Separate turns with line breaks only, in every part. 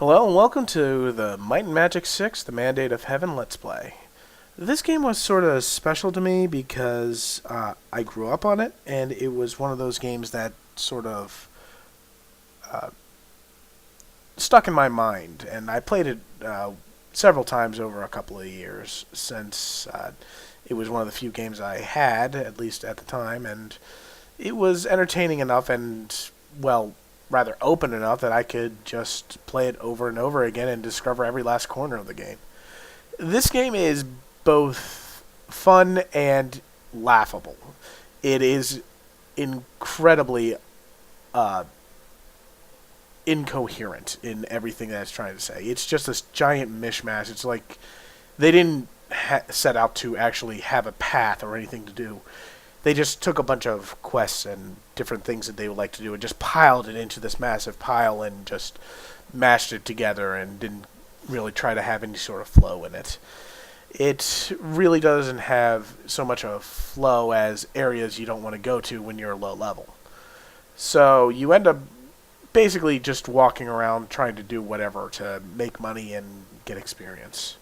Hello and welcome to the Might and Magic 6, The Mandate of Heaven Let's Play. This game was sort of special to me because I grew up on it, and it was one of those games that sort of stuck in my mind. And I played it several times over a couple of years since it was one of the few games I had, at least at the time, and it was entertaining enough and, well, rather open enough that I could just play it over and over again and discover every last corner of the game. This game is both fun and laughable. It is incredibly incoherent in everything that it's trying to say. It's just this giant mishmash. It's like they didn't set out to actually have a path or anything to do. They just took a bunch of quests and different things that they would like to do and just piled it into this massive pile and just mashed it together and didn't really try to have any sort of flow in it. It really doesn't have so much of a flow as areas you don't want to go to when you're low level. So you end up basically just walking around trying to do whatever to make money and get experience.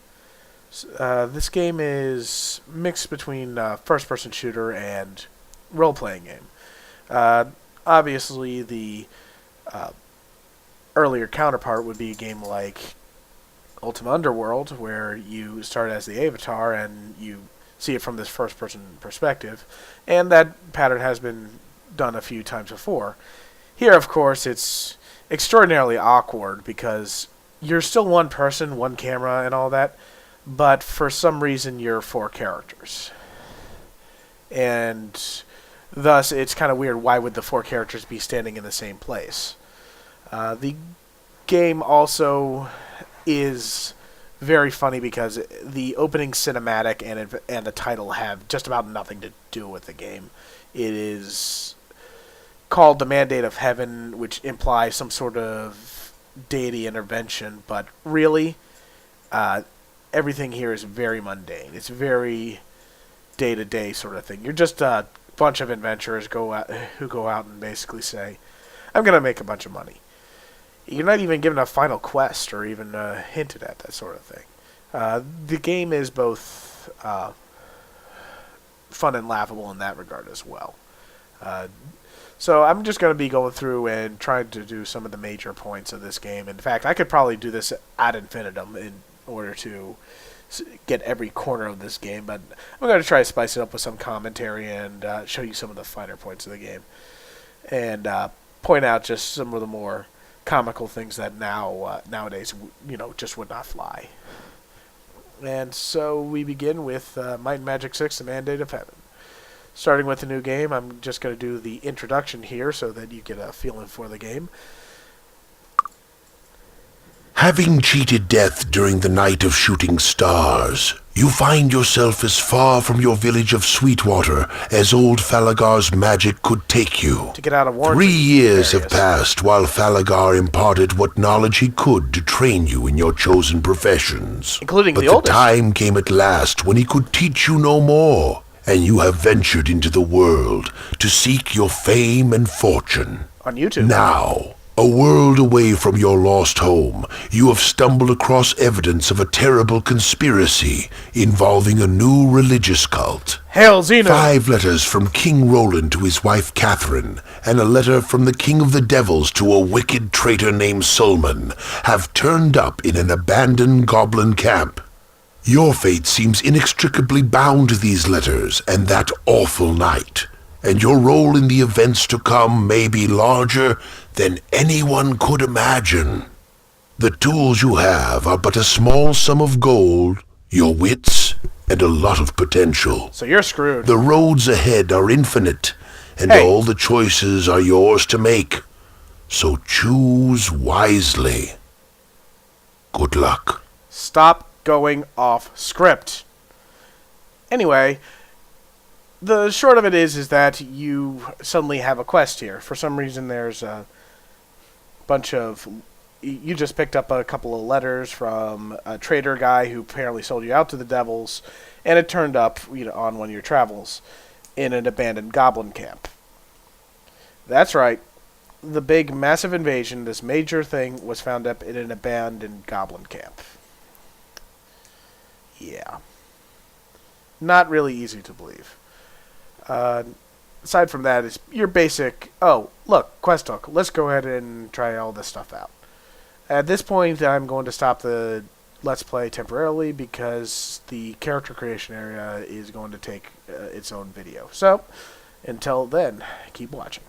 This game is mixed between first-person shooter and role-playing game. Obviously, the earlier counterpart would be a game like Ultima Underworld, where you start as the Avatar and you see it from this first-person perspective, and that pattern has been done a few times before. Here, of course, it's extraordinarily awkward because you're still one person, one camera, and all that, but for some reason you're four characters. And thus it's kind of weird, why would the four characters be standing in the same place? The game also is very funny because the opening cinematic and the title have just about nothing to do with the game. It is called The Mandate of Heaven, which implies some sort of deity intervention, but really, everything here is very mundane. It's very day-to-day sort of thing. You're just a bunch of adventurers who go out and basically say, I'm going to make a bunch of money. You're not even given a final quest or even hinted at that sort of thing. The game is both fun and laughable in that regard as well. So I'm just going to be going through and trying to do some of the major points of this game. In fact, I could probably do this ad infinitum in order to get every corner of this game, but I'm going to try to spice it up with some commentary and show you some of the finer points of the game and point out just some of the more comical things that nowadays just would not fly. And so we begin with Might and Magic 6: The Mandate of Heaven. Starting with a new game, I'm just going to do the introduction here so that you get a feeling for the game.
Having cheated death during the night of shooting stars, you find yourself as far from your village of Sweetwater as old Falagar's magic could take you.
To get out of warranty
3 years have
areas.
passed while Falagar imparted what knowledge he could to train you in your chosen professions.
Including
but
the
the
oldest.
time came at last when he could teach you no more, and you have ventured into the world to seek your fame and fortune.
On YouTube.
Now, a world away from your lost home, you have stumbled across evidence of a terrible conspiracy involving a new religious cult.
Hail Xena!
5 letters from King Roland to his wife Catherine, and a letter from the King of the Devils to a wicked traitor named Sulman have turned up in an abandoned goblin camp. Your fate seems inextricably bound to these letters and that awful night, and your role in the events to come may be larger than anyone could imagine. The tools you have are but a small sum of gold, your wits, and a lot of potential.
So you're screwed.
The roads ahead are infinite, and
Hey.
all the choices are yours to make. So choose wisely. Good luck.
Stop going off script. Anyway, the short of it is that you suddenly have a quest here. For some reason, there's a bunch of... You just picked up a couple of letters from a trader guy who apparently sold you out to the devils, and it turned up on one of your travels in an abandoned goblin camp. That's right. the big massive invasion, this major thing, was found up in an abandoned goblin camp. Yeah. Not really easy to believe. Aside from that, is your basic, oh, look, quest hook. Let's go ahead and try all this stuff out. At this point, I'm going to stop the Let's Play temporarily because the character creation area is going to take its own video. So, until then, keep watching.